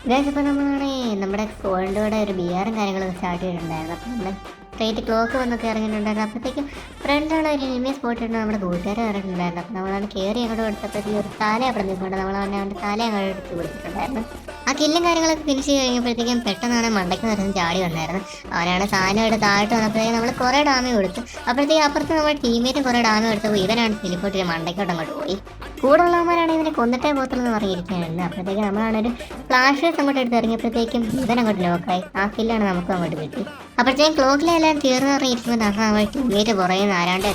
Guys ഇപ്പോൾ നമ്മളാണ് നമ്മുടെ സ്കൂളിൻ്റെ കൂടെ ഒരു ബിയറും കാര്യങ്ങളൊക്കെ സ്റ്റാർട്ട് ചെയ്തിട്ടുണ്ടായിരുന്നു. അപ്പോൾ നമ്മൾ സ്ട്രേറ്റ് ക്ലോക്ക് വന്നൊക്കെ ഇറങ്ങിയിട്ടുണ്ടായിരുന്നു. അപ്പോഴത്തേക്കും ഫ്രണ്ടാണ് ഒരു ഇനിമി സ്പോട്ട് ഇട്ട് നമ്മുടെ കൂട്ടുകാരെ ഇറങ്ങിയിട്ടുണ്ടായിരുന്നു. അപ്പോൾ നമ്മളാണ് കയറി അങ്ങോട്ട് കൊടുത്തപ്പോഴത്തേക്കും ഒരു തല അവിടെ നിൽക്കൊണ്ട് നമ്മളാണ് അവൻ്റെ തല അങ്ങോട്ട് എടുത്ത് കൊടുത്തിട്ടുണ്ടായിരുന്നു. ആ കില്ലും കാര്യങ്ങളൊക്കെ ഫിനിഷ് ചെയ്ത് കഴിഞ്ഞപ്പോഴത്തേക്കും പെട്ടെന്നാണ് മണ്ടയ്ക്ക് നിറഞ്ഞ് ചാടി വന്നായിരുന്നു. അവനാണ് സാധനം എടുത്ത് താഴോട്ട് വന്നപ്പോഴത്തേക്കും നമ്മൾ കുറേ ഡാമേജ് കൊടുത്തു. അപ്പോഴത്തേക്കും അപ്പുറത്ത് നമ്മുടെ ടീമേറ്റ് കുറേ ഡാമേജ് കൊടുത്തപ്പോൾ ഇവനാണ് ടെലിപ്പോട്ട് മണ്ടയ്ക്കോട്ട് അങ്ങോട്ട് പോയി. കൂടെ ഉള്ളവന്മാരാണ് ഇവനെ കൊന്നിട്ടേ പോകത്തുള്ളൂ എന്ന് പറഞ്ഞിരിക്കുകയായിരുന്നു. അപ്പോഴത്തേക്കും നമ്മളാണൊരു ഫ്ലാഷേഴ്സ് അങ്ങോട്ട് എടുത്ത് ഇറങ്ങിയപ്പോഴത്തേക്കും ഇവൻ അങ്ങോട്ട് ലോക്കായി. ആ കില്ലാണ് നമുക്ക് അങ്ങോട്ട് കിട്ടി. അപ്പോഴത്തേക്കും ക്ലോക്കിലെല്ലാം തീർന്നു പറഞ്ഞിരിക്കുമ്പോൾ നമ്മൾ ടീമേറ്റ് പുറയുന്ന ആരാണ്ട്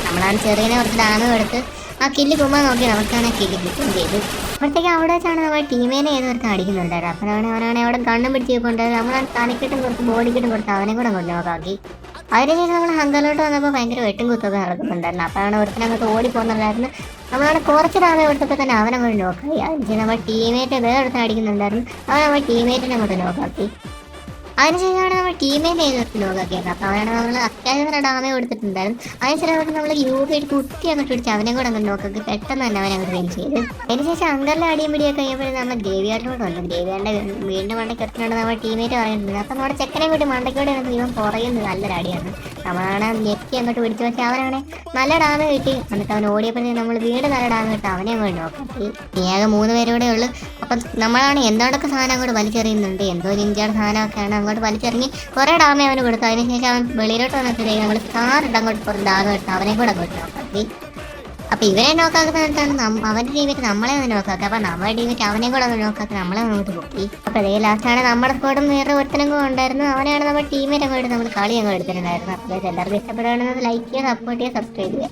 നമ്മളാണ് ചെറിയനെ കുറച്ച് ഡാമേജ് കൊടുത്ത് ആ കില്ല് കുമ്പാൻ നോക്കി നമുക്കാണ് ആ കില്ല് കിട്ടുകയും ചെയ്തു. അപ്പോഴത്തേക്കും അവിടെ വെച്ചാണ് നമ്മൾ ടീമേനെ ഏതൊരുത്ത് അടിക്കുന്നുണ്ടായിരുന്നു. അപ്പോഴാണ് അവനാണെങ്കിൽ അവിടെ കണ്ണും പിടിച്ച് പോയിട്ടുണ്ട്. നമ്മളാണ് തലക്കിട്ടും കൊടുത്ത് ബോഡിക്കിട്ടും കൊടുത്ത് അവനെ കൂടെ അങ്ങോട്ട് നോക്കാക്കി. അതിനുശേഷം നമ്മൾ ഹങ്കറിലോട്ട് വന്നപ്പോൾ ഭയങ്കര വെട്ടും കുത്തൊക്കെ നടക്കുന്നുണ്ടായിരുന്നു. അപ്പോഴാണ് ഒരുത്തിന് അങ്ങോട്ട് ഓടിപ്പോകുന്നുണ്ടായിരുന്നു. നമ്മളവിടെ കുറച്ച് ഡാമേജ് കൊടുത്തപ്പോൾ തന്നെ അവനങ്ങോട്ട് നോക്കായി. അതിനുശേഷം നമ്മൾ ടീമേറ്റ് വേറെടുത്ത് അടിക്കുന്നുണ്ടായിരുന്നു. അവൻ നമ്മൾ ടീമേറ്റിനെ അങ്ങോട്ട് നോക്കാക്കി. അതിനുശേഷമാണ് നമ്മൾ ടീമേറ്റ് ചെയ്തിട്ട് ലോകാക്കിയത്. അപ്പോൾ അവനാണ് നമ്മൾ അത്യാവശ്യം ഡാമേജ് കൊടുത്തിട്ടുണ്ടായിരുന്നു. അതിനുശേഷം നമ്മൾ യൂബിയിട്ട് കുത്തി അങ്ങോട്ട് പിടിച്ച് അവനെ കൂടെ അങ്ങോട്ട് നോക്കി പെട്ടെന്ന് തന്നെ അവനെ അങ്ങോട്ട് ഫിനിഷ് ചെയ്ത്. അതിനുശേഷം അങ്കറിലെ അടിയും പിടിയൊക്കെ കഴിഞ്ഞപ്പോൾ നമ്മൾ ഗ്രേവിയാർഡിലോട്ട് വന്നു. ഗ്രേവിയാറിൻ്റെ വീണ്ടും മണ്ടയ്ക്ക് എത്തുന്നുണ്ട് നമ്മൾ ടീമേറ്റ് പറയുന്നുണ്ട്. അപ്പോൾ നമ്മുടെ ചെക്കനെ കൂടി മണ്ടയ്ക്കൂടെ ഇവൻ പുറയുന്നത് നല്ലൊരു അടിയാണ്. നമ്മളാണ് നെറ്റി അങ്ങോട്ട് പിടിച്ചു. പക്ഷേ അവനാണ് നല്ല ഡാമേജ് കിട്ടി. എന്നിട്ട് അവൻ ഓടിയപ്പോഴത്തേക്കും നമ്മൾ വീണ്ടും നല്ല ഡാമേജ് കിട്ടി അവനെ അങ്ങോട്ട് നോക്കി. ആകെ 3 പേരൂടെ ഉള്ളു. അപ്പം നമ്മളാണ് എന്തൊക്കെ സാധനം അങ്ങോട്ട് വലിച്ചെറിയുന്നുണ്ട്. എന്തോ നിഞ്ചാട് സാധനമൊക്കെയാണ് അങ്ങോട്ട് വലിച്ചെറിഞ്ഞ് കുറേ ഡാമേജ് അവന് കൊടുത്തു. അതിനുശേഷം അവൻ വെളിയിലോട്ട് വന്നപ്പോഴത്തേക്കും നമ്മൾ കാറിട്ട് അങ്ങോട്ട് കുറച്ച് ഡാമേജ് എടുത്ത് അവനെ കൂടെ അങ്ങോട്ട് നോക്കി. അപ്പോൾ ഇവനെ നോക്കാക്കുന്നതാണ് അവൻ്റെ ടീമേറ്റ് നമ്മളെ ഒന്ന് നോക്കാക്കുക. അപ്പോൾ നമ്മുടെ ടീമേറ്റ് അവനെ കൂടെ ഒന്ന് നോക്കാക്കുക നമ്മളെ അങ്ങോട്ട് പൊക്കി. അപ്പോൾ അതേ ലാസ്റ്റാണ് നമ്മുടെ സ്കോഡും വേറെ ഒരുത്തനും കൂടെ ഉണ്ടായിരുന്നു. അവനെയാണ് നമ്മുടെ ടീമേറ്റ് അങ്ങോട്ട് നമ്മൾ കളി അങ്ങോട്ട് എടുത്തിട്ടുണ്ടായിരുന്നു. അപ്പോൾ എല്ലാവർക്കും ഇഷ്ടപ്പെടുകയാണെന്ന് ലൈക്ക് ചെയ്യുക, സപ്പോർട്ട് ചെയ്യുക, സബ്സ്ക്രൈബ് ചെയ്യുക.